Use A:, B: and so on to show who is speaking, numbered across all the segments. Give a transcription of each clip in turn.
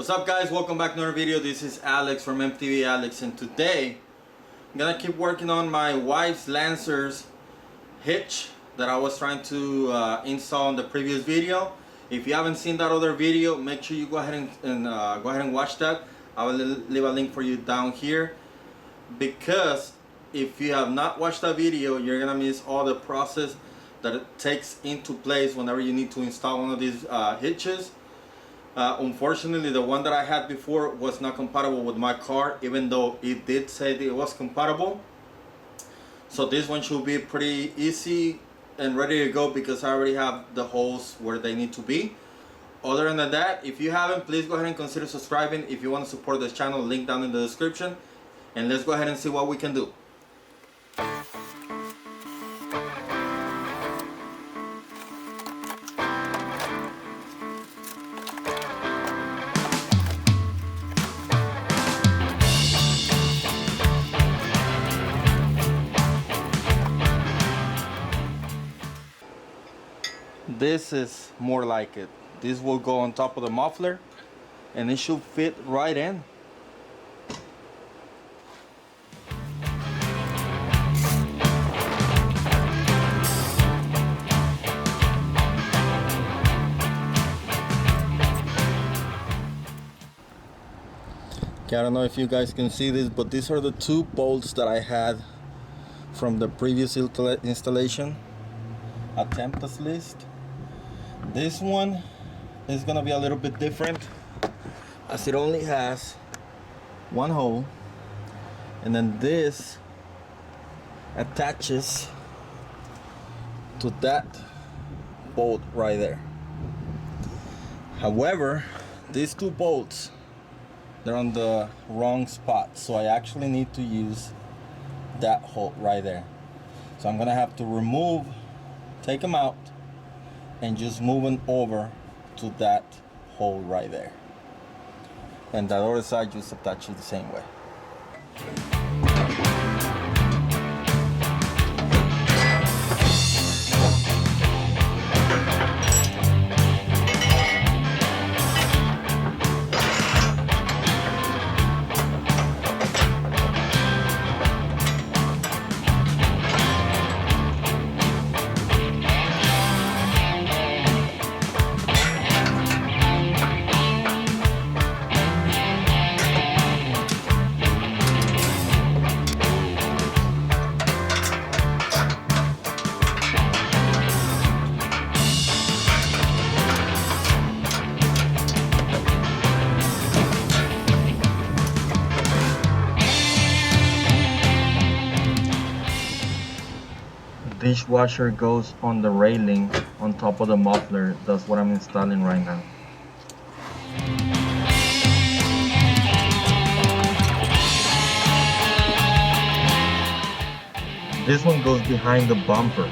A: What's up guys, welcome back to another video. This is Alex from MTV Alex, and today I'm gonna keep working on my wife's Lancer's hitch that I was trying to install in the previous video. If you haven't seen that other video, make sure you go ahead and watch that. I will leave a link for you down here, because if you have not watched that video, you're gonna miss all the process that it takes into place whenever you need to install one of these hitches. Unfortunately, the one that I had before was not compatible with my car, even though it did say that it was compatible. So this one should be pretty easy and ready to go, because I already have the holes where they need to be. Other than that, if you haven't, please go ahead and consider subscribing if you want to support this channel. Link down in the description, and let's go ahead and see what we can do. This is more like it. This will go on top of the muffler and it should fit right in. Okay, I don't know if you guys can see this, but these are the two bolts that I had from the previous installation attempt at least. This one is gonna be a little bit different, as it only has one hole, and then this attaches to that bolt right there. However, these two bolts, they're on the wrong spot, so I actually need to use that hole right there. So I'm gonna have to take them out and just move them over to that hole right there, and that other side just attaches the same way. Dishwasher goes on the railing on top of the muffler. That's what I'm installing right now. This one goes behind the bumper.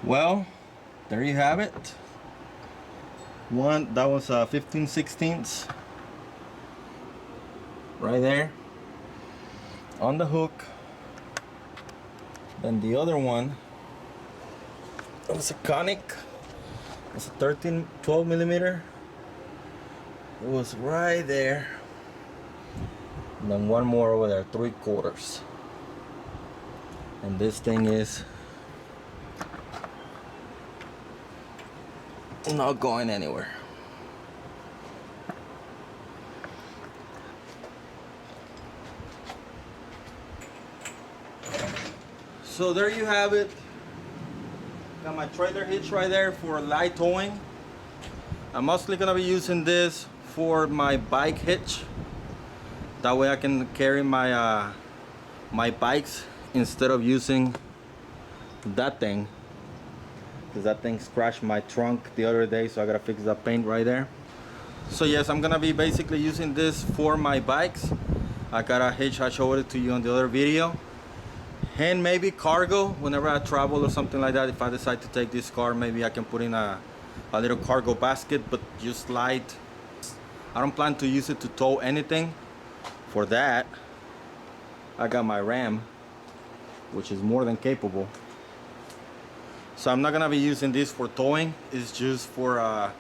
A: Well, there you have it. That was 15/16 right there on the hook. Then the other one, it was a conic. It was a 12 millimeter. It was right there. And then one more over there, 3/4. And this thing is not going anywhere. So there you have it. Got my trailer hitch right there for light towing. I'm mostly gonna be using this for my bike hitch. That way I can carry my my bikes instead of using that thing. because that thing scratched my trunk the other day, so I gotta fix that paint right there. So yes, I'm gonna be basically using this for my bikes. I got a hitch, I showed it to you on the other video. And maybe cargo, whenever I travel or something like that. If I decide to take this car, maybe I can put in a little cargo basket, but just light. I don't plan to use it to tow anything. For that, I got my Ram, which is more than capable. So I'm not gonna be using this for towing. It's just for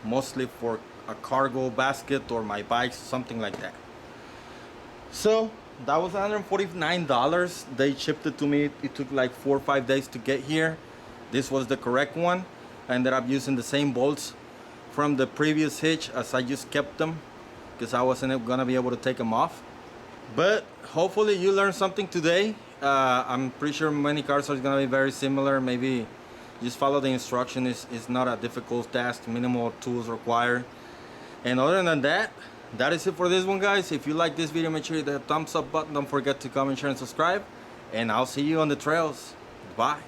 A: mostly for a cargo basket or my bikes, something like that. So that was $149. They shipped it to me. It took like 4 or 5 days to get here. This was the correct one. I ended up using the same bolts from the previous hitch, as I just kept them because I wasn't gonna be able to take them off. But hopefully you learned something today. I'm pretty sure many cars are gonna be very similar. Maybe just follow the instruction. It's not a difficult task, minimal tools required. And other than that, that is it for this one, guys. If you like this video, make sure you hit the thumbs up button. Don't forget to comment, share, and subscribe. And I'll see you on the trails. Bye.